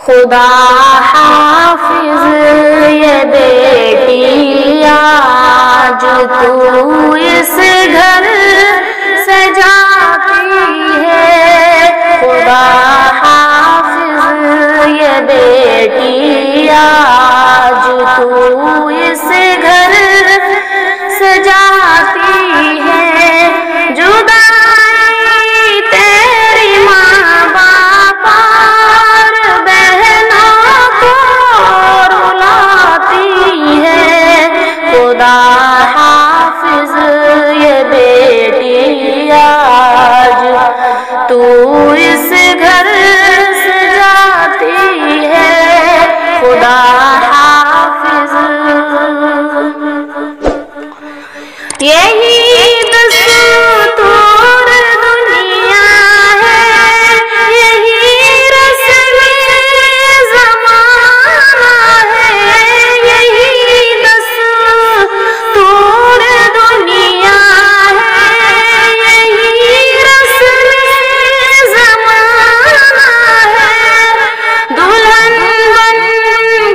خدا حافظ یہ بیٹی آج تو اس گھر سے جاتی ہے، خدا حافظ یہ بیٹی آج تو اس گھر سے جاتی ہے، جدائی تیری ماں باپ اور بہنوں کو رلاتی ہے، خدا حافظ یہ بیٹی آج تو اس گھر سے جاتی ہے، خدا حافظ۔ یہی دستور دنیا ہے، یہی رسم زمانہ ہے، یہی دستور دنیا ہے، یہی رسم زمانہ ہے، دلہن بن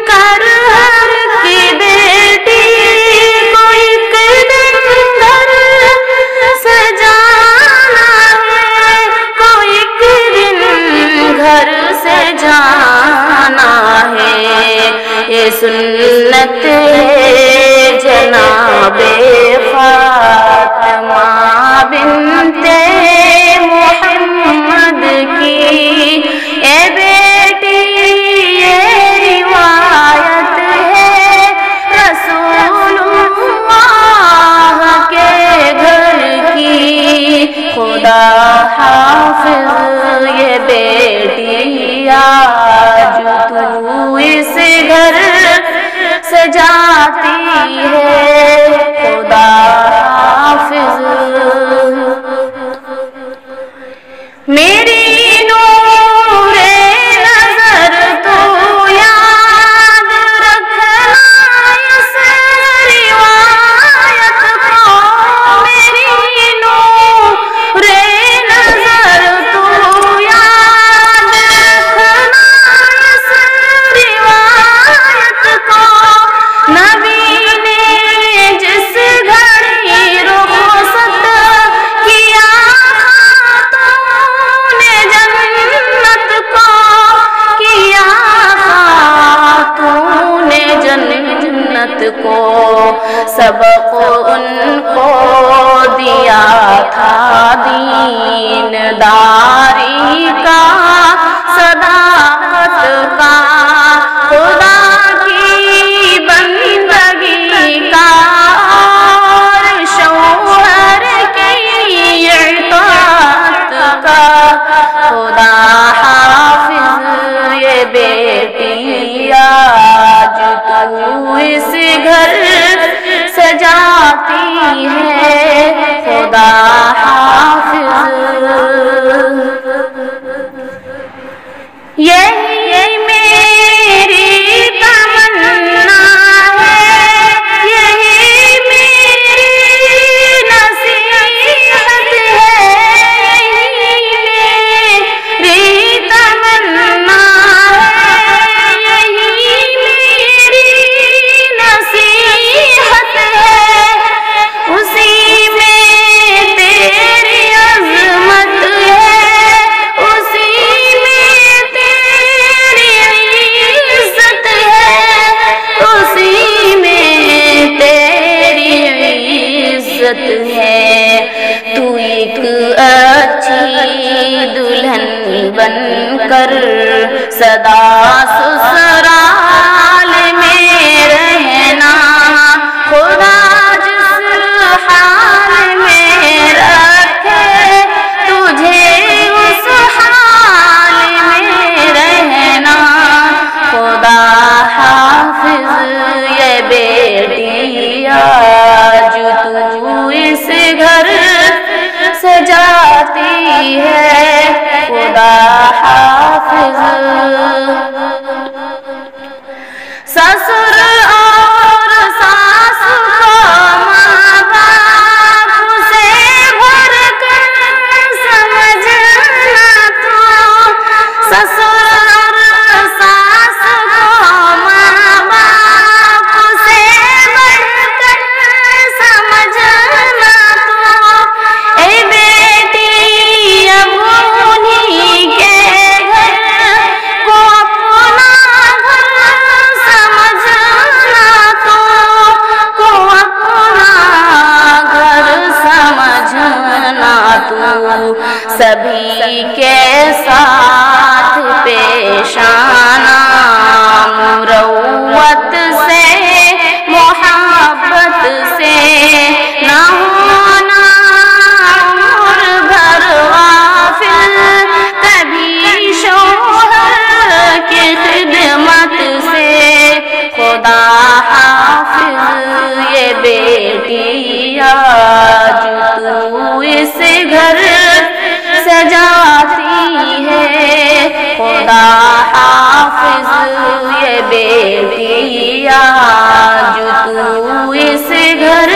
کر ہر کی بیٹی کو ایک دن گھر سے جانا ہے، کو ایک دن گھر سے جانا ہے، یہ سنت ہے جناب فاطمہ بنت محمد کی، اے بیٹی یہ روایت ہے رسول اللہ کے گھر کی، خدا حافظ یہ بیٹی آج تو اس گھر سے جاتی ہے، خدا حافظ۔ میری نور نظر تو یاد رکھنا اس روایت کو، میری نور نظر تو یاد رکھنا اس روایت کو، نبی نے جس گھڑی رخصت کیا خاتون جنت کو، کیا خاتون جنت کو، سبق ان کو دیا تھا دین داری کا، صداقت کا، خدا کی بندگی کا، اور شوہر کی اطاعت کا، خدا حافظ یہ بیٹی آج تو اس گھر سے جاتی ہے، خدا حافظ۔ یہی میری تمنا ہے، یہی میری نصیحت ہے، یہی میری تمنا ہے، یہی میری نصیحت ہے، اسی میں تیری عظمت ہے، اسی میں تیری عزت ہے، اسی میں تیری عزت ہے، تو ایک اچھی دلہن بن کر سدا سسرال میں رہنا، خدا جس حال میں رکھے تجھے اس حال میں رہنا، خدا حافظ یہ بیٹی آج تو اس گھر سے جاتی ہے، خدا حافظ۔ سسر اور ساس کو ماں باپ سے بھر کر سمجھنا تو، سسر اور ساس یہ بیٹی آج تو اس گھر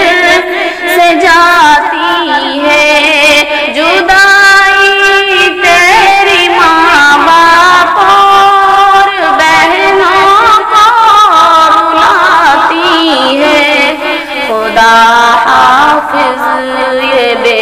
سے جاتی ہے، جدائی تیری ماں باپ اور بہنوں کو رلاتی ہے، خدا حافظ یہ بیٹی